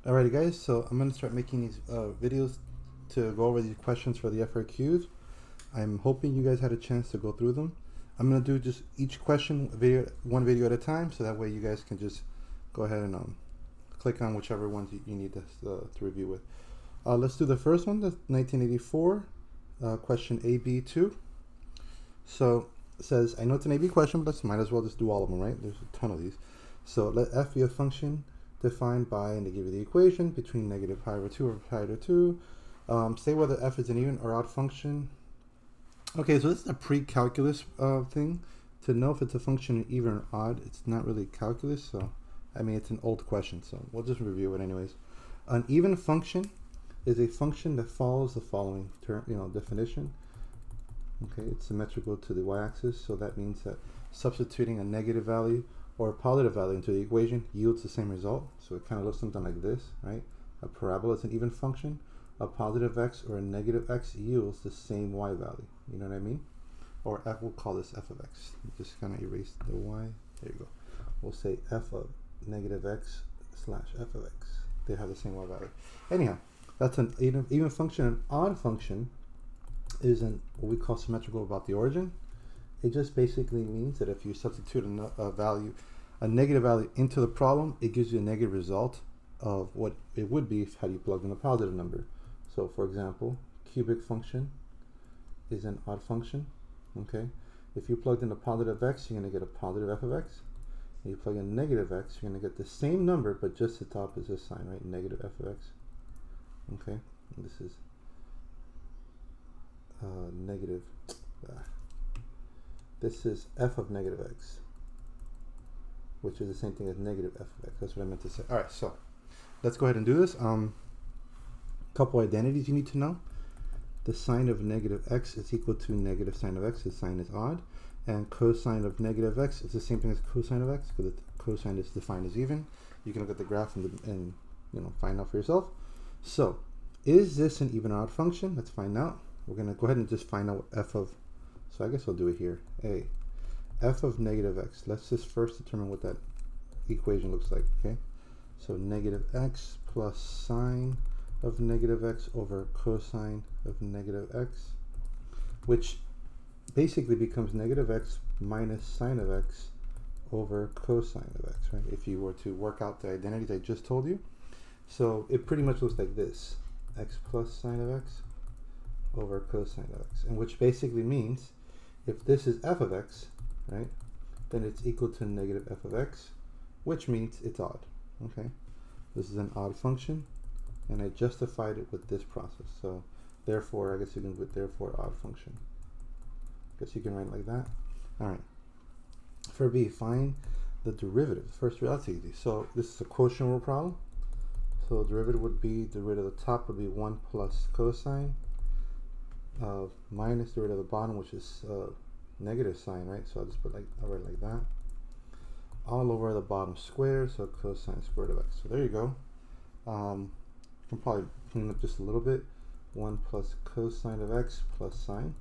Alrighty guys, so I'm going to start making these videos to go over these questions for the FRQs. I'm hoping you guys had a chance to go through them. I'm going to do just each question one video at a time, so that way you guys can just go ahead and click on whichever ones you need to review with. Let's do the first one, the 1984 question AB2. So it says, I know it's an AB question, but might as well just do all of them, right? There's a ton of these. So let f be a function defined by, and they give you the equation, between negative pi over 2 over pi over 2. Say whether f is an even or odd function. Okay, so this is a pre-calculus thing. To know if it's a function even or odd, it's not really calculus, so I mean it's an old question, so we'll just review it anyways. An even function is a function that follows the following definition. Okay, it's symmetrical to the y-axis, so that means that substituting a negative value or a positive value into the equation yields the same result. So it kind of looks something like this, right? A parabola is an even function. A positive x or a negative x yields the same y value. You know what I mean? Or f, we'll call this f of x. Just kind of erase the y. There you go. We'll say f of negative x slash f of x. They have the same y value. Anyhow, that's an even function. An odd function is what we call symmetrical about the origin. It just basically means that if you substitute a negative value into the problem, it gives you a negative result of what it would be had you plugged in a positive number. So for example, cubic function is an odd function. Okay, if you plugged in a positive x, you're going to get a positive f of x. If you plug in negative x, you're going to get the same number, but just the top is this sign, right? Negative f of x. Okay, and this is negative. This is f of negative x, which is the same thing as negative f of x. That's what I meant to say. All right, so let's go ahead and do this. Couple identities you need to know. The sine of negative x is equal to negative sine of x. The sine is odd. And cosine of negative x is the same thing as cosine of x, because the cosine is defined as even. You can look at the graph and find out for yourself. So is this an even or odd function? Let's find out. We're going to go ahead and just find out what f of, so I guess I'll do it here. F of negative x. Let's just first determine what that equation looks like, okay? So negative x plus sine of negative x over cosine of negative x, which basically becomes negative x minus sine of x over cosine of x, right? If you were to work out the identities I just told you. So it pretty much looks like this, x plus sine of x over cosine of x, and which basically means if this is f of x, right, then it's equal to negative f of x, which means it's odd. Okay, this is an odd function, and I justified it with this process. So therefore, I guess you can put therefore odd function. I guess you can write it like that. All right. For B, find the derivative. First, that's easy. So this is a quotient rule problem. So derivative would be, the root of the top would be 1 plus cosine minus the root of the bottom, which is negative sine, right? So I'll just I'll write it like that. All over the bottom square, so cosine squared of x. So there you go. You can probably clean up just a little bit. 1 plus cosine of x plus sine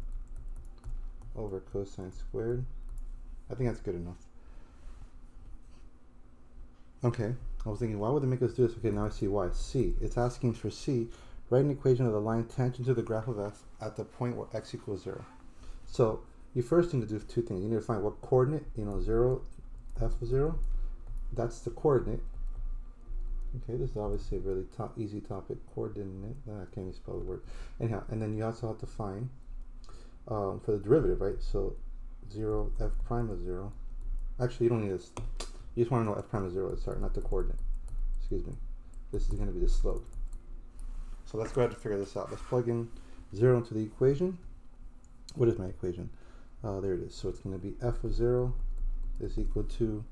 over cosine squared. I think that's good enough. Okay, I was thinking, why would they make us do this? Okay, now I see why. C, it's asking for C. Write an equation of the line tangent to the graph of f at the point where x equals 0. So you first need to do two things. You need to find what coordinate, 0, f of 0. That's the coordinate. Okay, this is obviously a really easy topic. Coordinate, I can't even spell the word. Anyhow, and then you also have to find for the derivative, right? So 0, f prime of 0. Actually, you don't need this. You just want to know f prime of 0 is, sorry, not the coordinate. Excuse me. This is going to be the slope. So let's go ahead and figure this out. Let's plug in 0 into the equation. What is my equation? There it is. So it's going to be f of 0 is equal to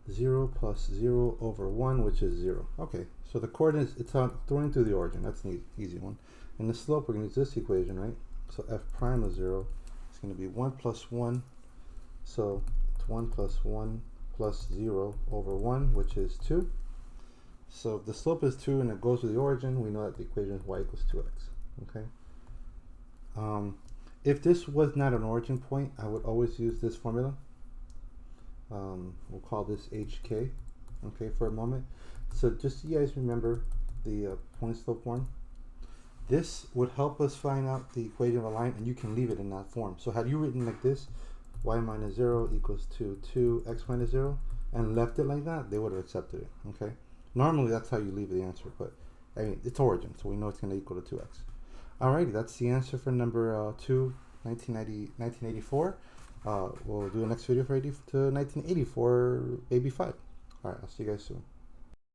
0 plus 0 over 1, which is 0. Okay, so the coordinates, it's thrown into the origin. That's an easy one. And the slope, we're going to use this equation, right? So f prime of 0 is going to be 1 plus 1. So it's 1 plus 1 plus 0 over 1, which is 2. So if the slope is 2 and it goes to the origin, we know that the equation is y equals 2x. Okay. If this was not an origin point, I would always use this formula. We'll call this hk. Okay, for a moment. So just so you guys remember the point slope one. This would help us find out the equation of a line, and you can leave it in that form. So had you written like this, y minus 0 equals to 2x minus 0, and left it like that, they would have accepted it, okay? Normally that's how you leave the answer, but I mean, it's origin, so we know it's going to equal to 2x. Alrighty, that's the answer for number 2, 1984. We'll do a next video for 1984, AB5. Alright, I'll see you guys soon.